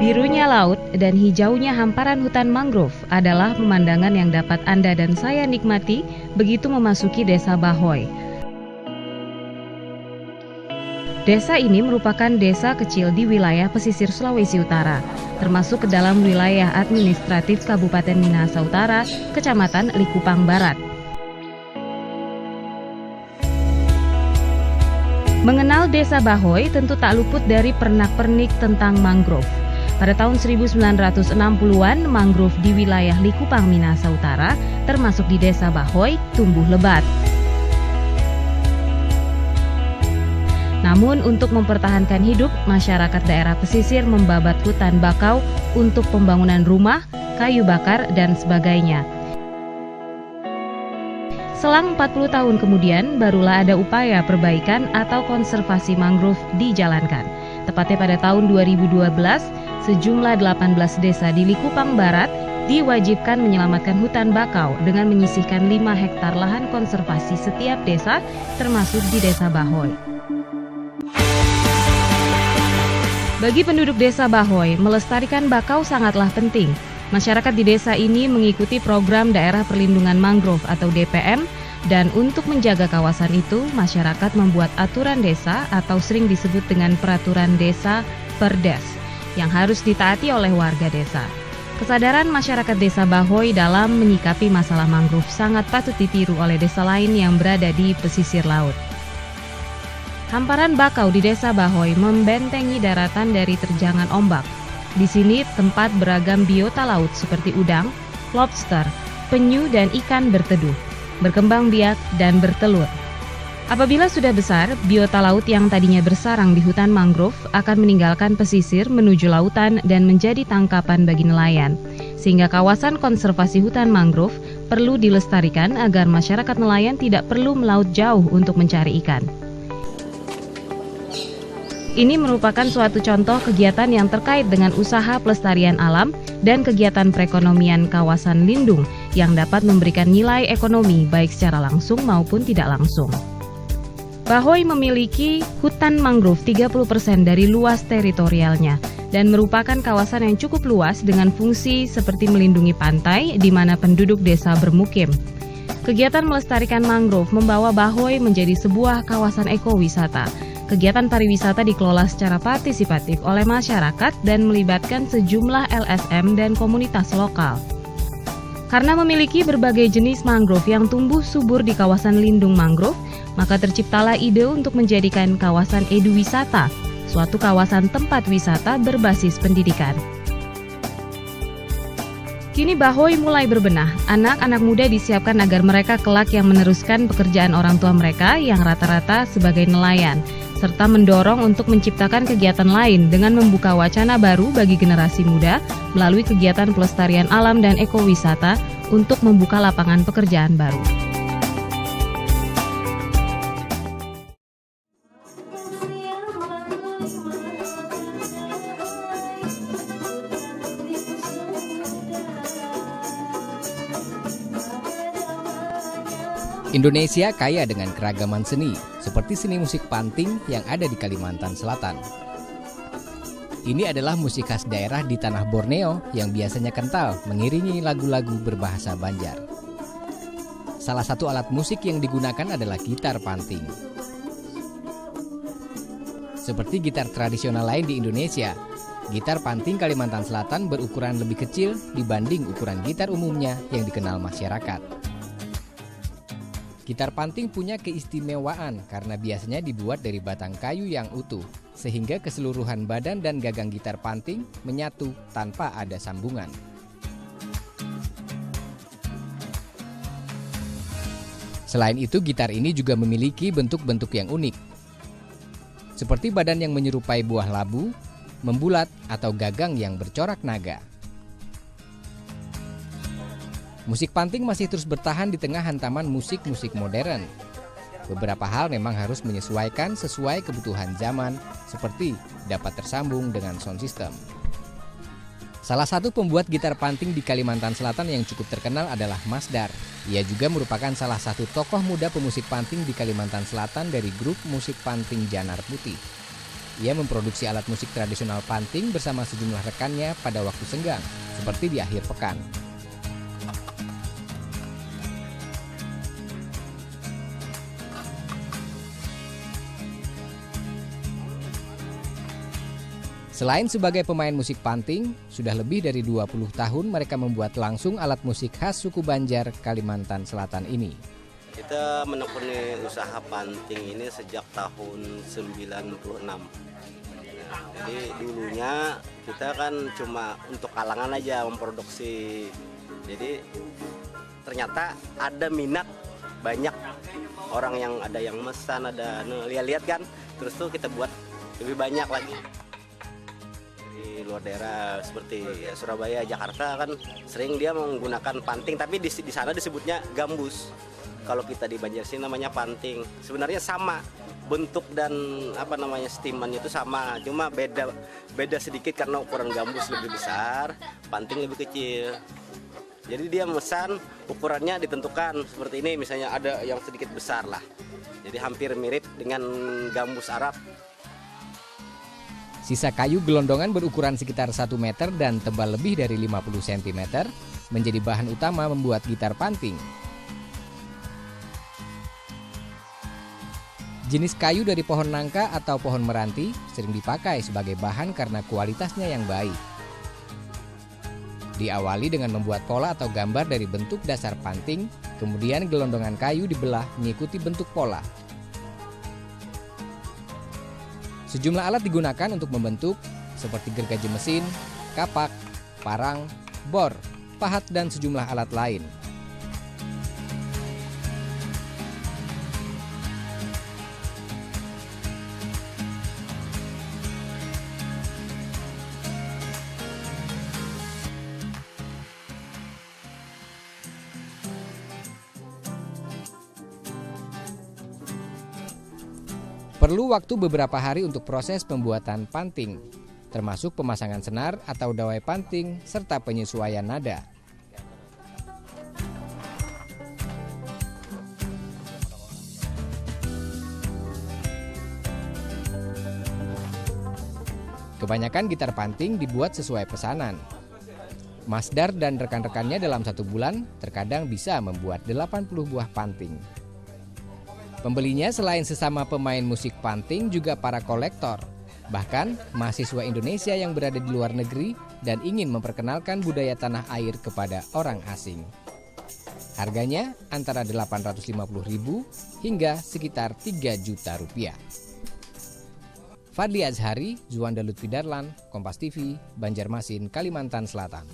Birunya laut dan hijaunya hamparan hutan mangrove adalah pemandangan yang dapat Anda dan saya nikmati begitu memasuki Desa Bahoy. Desa ini merupakan desa kecil di wilayah pesisir Sulawesi Utara, termasuk ke dalam wilayah administratif Kabupaten Minahasa Utara, Kecamatan Likupang Barat. Mengenal Desa Bahoy tentu tak luput dari pernak-pernik tentang mangrove. Pada tahun 1960-an, mangrove di wilayah Likupang, Minahasa Utara, termasuk di Desa Bahoy, tumbuh lebat. Namun untuk mempertahankan hidup, masyarakat daerah pesisir membabat hutan bakau untuk pembangunan rumah, kayu bakar, dan sebagainya. Selang 40 tahun kemudian, barulah ada upaya perbaikan atau konservasi mangrove dijalankan. Tepatnya pada tahun 2012, sejumlah 18 desa di Likupang Barat diwajibkan menyelamatkan hutan bakau dengan menyisihkan 5 hektar lahan konservasi setiap desa, termasuk di Desa Bahoy. Bagi penduduk Desa Bahoy, melestarikan bakau sangatlah penting. Masyarakat di desa ini mengikuti program Daerah Perlindungan Mangrove atau DPM, dan untuk menjaga kawasan itu, masyarakat membuat aturan desa atau sering disebut dengan Peraturan Desa Perdes, yang harus ditaati oleh warga desa. Kesadaran masyarakat Desa Bahoy dalam menyikapi masalah mangrove sangat patut ditiru oleh desa lain yang berada di pesisir laut. Hamparan bakau di Desa Bahoy membentengi daratan dari terjangan ombak. Di sini tempat beragam biota laut seperti udang, lobster, penyu, dan ikan berteduh, berkembang biak, dan bertelur. Apabila sudah besar, biota laut yang tadinya bersarang di hutan mangrove akan meninggalkan pesisir menuju lautan dan menjadi tangkapan bagi nelayan. Sehingga kawasan konservasi hutan mangrove perlu dilestarikan agar masyarakat nelayan tidak perlu melaut jauh untuk mencari ikan. Ini merupakan suatu contoh kegiatan yang terkait dengan usaha pelestarian alam dan kegiatan perekonomian kawasan lindung yang dapat memberikan nilai ekonomi baik secara langsung maupun tidak langsung. Bahoy memiliki hutan mangrove 30% dari luas teritorialnya dan merupakan kawasan yang cukup luas dengan fungsi seperti melindungi pantai di mana penduduk desa bermukim. Kegiatan melestarikan mangrove membawa Bahoy menjadi sebuah kawasan ekowisata. Kegiatan pariwisata dikelola secara partisipatif oleh masyarakat dan melibatkan sejumlah LSM dan komunitas lokal. Karena memiliki berbagai jenis mangrove yang tumbuh subur di kawasan lindung mangrove, maka terciptalah ide untuk menjadikan kawasan eduwisata, suatu kawasan tempat wisata berbasis pendidikan. Kini Bahoy mulai berbenah, anak-anak muda disiapkan agar mereka kelak yang meneruskan pekerjaan orang tua mereka yang rata-rata sebagai nelayan, serta mendorong untuk menciptakan kegiatan lain dengan membuka wacana baru bagi generasi muda melalui kegiatan pelestarian alam dan ekowisata untuk membuka lapangan pekerjaan baru. Indonesia kaya dengan keragaman seni, seperti seni musik panting yang ada di Kalimantan Selatan. Ini adalah musik khas daerah di tanah Borneo yang biasanya kental mengiringi lagu-lagu berbahasa Banjar. Salah satu alat musik yang digunakan adalah gitar panting. Seperti gitar tradisional lain di Indonesia, gitar panting Kalimantan Selatan berukuran lebih kecil dibanding ukuran gitar umumnya yang dikenal masyarakat. Gitar panting punya keistimewaan karena biasanya dibuat dari batang kayu yang utuh, sehingga keseluruhan badan dan gagang gitar panting menyatu tanpa ada sambungan. Selain itu, gitar ini juga memiliki bentuk-bentuk yang unik, seperti badan yang menyerupai buah labu, membulat, atau gagang yang bercorak naga. Musik panting masih terus bertahan di tengah hantaman musik-musik modern. Beberapa hal memang harus menyesuaikan sesuai kebutuhan zaman, seperti dapat tersambung dengan sound system. Salah satu pembuat gitar panting di Kalimantan Selatan yang cukup terkenal adalah Mas Dar. Ia juga merupakan salah satu tokoh muda pemusik panting di Kalimantan Selatan dari grup musik panting Janar Putih. Ia memproduksi alat musik tradisional panting bersama sejumlah rekannya pada waktu senggang, seperti di akhir pekan. Selain sebagai pemain musik panting, sudah lebih dari 20 tahun mereka membuat langsung alat musik khas suku Banjar, Kalimantan Selatan ini. Kita menekuni usaha panting ini sejak tahun 96. Jadi dulunya kita kan cuma untuk kalangan aja memproduksi. Jadi ternyata ada minat, banyak orang yang ada yang mesan, ada lihat-lihat kan. Terus tuh kita buat lebih banyak lagi. Di luar daerah seperti Surabaya, Jakarta kan sering dia menggunakan panting, tapi di sana disebutnya gambus. Kalau kita di Banjar sini namanya panting. Sebenarnya sama bentuk dan steamannya itu sama, cuma beda sedikit karena ukuran gambus lebih besar, panting lebih kecil. Jadi dia memesan ukurannya ditentukan seperti ini, misalnya ada yang sedikit besar lah. Jadi hampir mirip dengan gambus Arab. Sisa kayu gelondongan berukuran sekitar 1 meter dan tebal lebih dari 50 cm menjadi bahan utama membuat gitar panting. Jenis kayu dari pohon nangka atau pohon meranti sering dipakai sebagai bahan karena kualitasnya yang baik. Diawali dengan membuat pola atau gambar dari bentuk dasar panting, kemudian gelondongan kayu dibelah mengikuti bentuk pola. Sejumlah alat digunakan untuk membentuk seperti gergaji mesin, kapak, parang, bor, pahat, dan sejumlah alat lain. Perlu waktu beberapa hari untuk proses pembuatan panting, termasuk pemasangan senar atau dawai panting serta penyesuaian nada. Kebanyakan gitar panting dibuat sesuai pesanan. Masdar dan rekan-rekannya dalam 1 bulan terkadang bisa membuat 80 buah panting. Pembelinya selain sesama pemain musik panting juga para kolektor, bahkan mahasiswa Indonesia yang berada di luar negeri dan ingin memperkenalkan budaya tanah air kepada orang asing. Harganya antara 850.000 hingga sekitar 3 juta rupiah. Fadli Azhari, Juanda Lutfi Darlan, Kompas TV, Banjarmasin, Kalimantan Selatan.